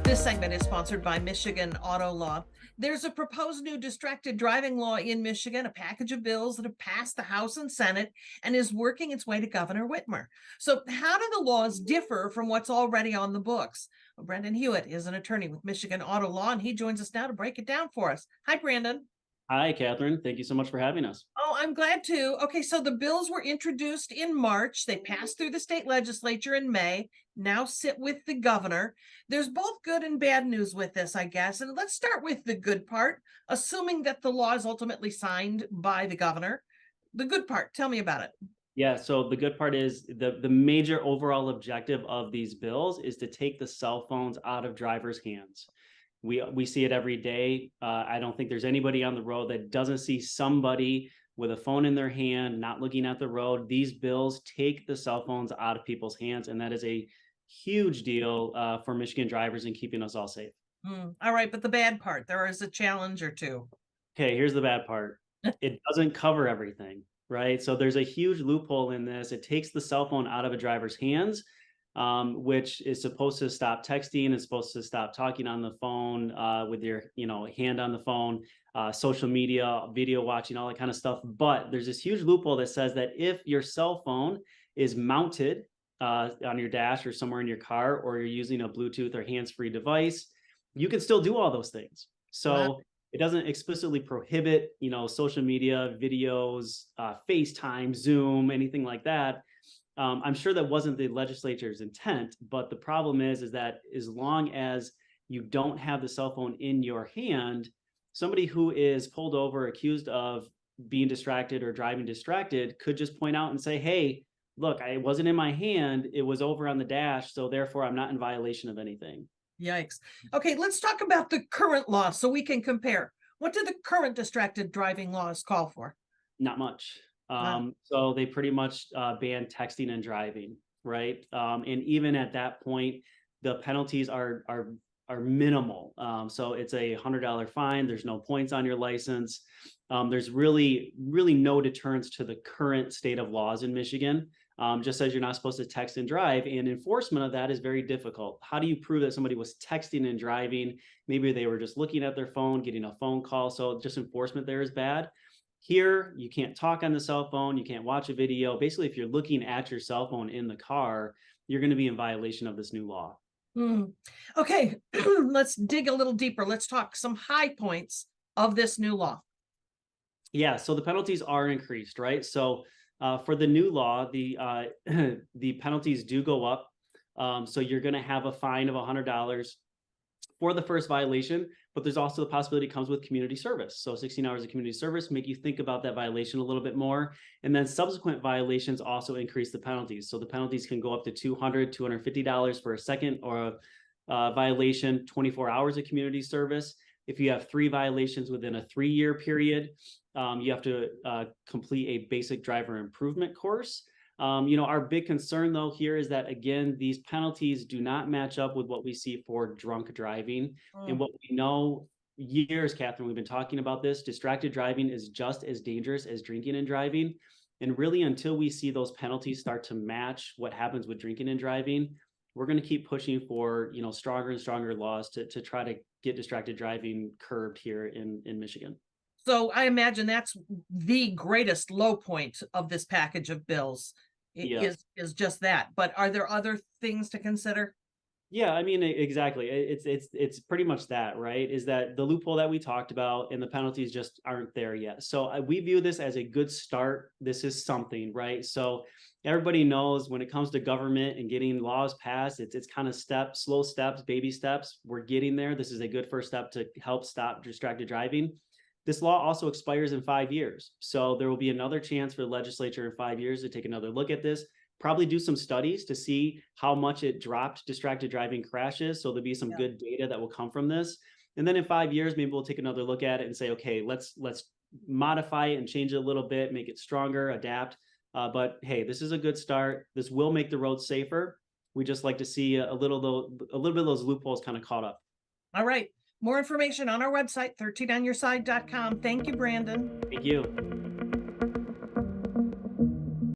This segment is sponsored by Michigan Auto Law. There's a proposed new distracted driving law in Michigan, a package of bills that have passed the House and Senate and is working its way to Governor Whitmer. So, how do the laws differ from what's already on the books? Well, Brandon Hewitt is an attorney with Michigan Auto Law, and he joins us now to break it down for us. Hi, Brandon. Hi, Catherine. Thank you so much for having us. Oh, I'm glad to. Okay, so the bills were introduced in March. They passed through the state legislature in May, now sit with the governor. There's both good and bad news with this, I guess. And let's start with the good part, assuming that the law is ultimately signed by the governor. The good part, tell me about it. Yeah, so the good part is the major overall objective of these bills is to take the cell phones out of drivers' hands. We see it every day. I don't think there's anybody on the road that doesn't see somebody with a phone in their hand, not looking at the road. These bills take the cell phones out of people's hands, and that is a huge deal for Michigan drivers and keeping us all safe. All right, but the bad part, there is a challenge or two. Okay, here's the bad part. It doesn't cover everything, right? So there's a huge loophole in this. It takes the cell phone out of a driver's hands, which is supposed to stop texting, it's supposed to stop talking on the phone with your, hand on the phone, social media, video watching, all that kind of stuff. But there's this huge loophole that says that if your cell phone is mounted on your dash or somewhere in your car, or you're using a Bluetooth or hands-free device, you can still do all those things. So Wow. it doesn't explicitly prohibit, social media, videos, FaceTime, Zoom, anything like that. I'm sure that wasn't the legislature's intent, but the problem is that as long as you don't have the cell phone in your hand, somebody who is pulled over, accused of being distracted or driving distracted, could just point out and say, hey, look, it wasn't in my hand, it was over on the dash, so therefore I'm not in violation of anything. Yikes. Okay, let's talk about the current law so we can compare. What do the current distracted driving laws call for? Not much. Wow. So they pretty much ban texting and driving, right? And even at that point, the penalties are minimal. So it's a $100 fine. There's no points on your license. There's really no deterrence to the current state of laws in Michigan. Just says you're not supposed to text and drive, and enforcement of that is very difficult. How do you prove that somebody was texting and driving? Maybe they were just looking at their phone, getting a phone call. So just enforcement there is bad. Here, you can't talk on the cell phone, you can't watch a video. Basically, if you're looking at your cell phone in the car, you're going to be in violation of this new law. Okay, let's dig a little deeper. Let's talk some high points of this new law. Yeah, so the penalties are increased, right? So for the new law, the the penalties do go up. So you're going to have a fine of $100 for the first violation, but there's also the possibility it comes with community service. So 16 hours of community service make you think about that violation a little bit more. And then subsequent violations also increase the penalties. So the penalties can go up to $200, $250 for a second or a violation, 24 hours of community service. If you have 3 violations within a 3-year period, you have to complete a basic driver improvement course. Our big concern though here is that, again, these penalties do not match up with what we see for drunk driving. And what we know years, Catherine, we've been talking about this, distracted driving is just as dangerous as drinking and driving. And really, until we see those penalties start to match what happens with drinking and driving, we're going to keep pushing for, stronger and stronger laws to try to get distracted driving curbed here in Michigan. So I imagine that's the greatest low point of this package of bills. Yeah. Is just that. But are there other things to consider? Yeah, I mean, exactly. It's pretty much that, right? Is that the loophole that we talked about and the penalties just aren't there yet. So we view this as a good start. This is something, right? So everybody knows when it comes to government and getting laws passed, it's kind of slow steps, baby steps. We're getting there. This is a good first step to help stop distracted driving. This law also expires in 5 years. So there will be another chance for the legislature in 5 years to take another look at this, probably do some studies to see how much it dropped distracted driving crashes. So there'll be some good data that will come from this. And then in 5 years, maybe we'll take another look at it and say, okay, let's modify it and change it a little bit, make it stronger, adapt. But hey, this is a good start. This will make the roads safer. We just like to see a little bit of those loopholes kind of caught up. All right. More information on our website, 13onyourside.com. Thank you, Brandon. Thank you.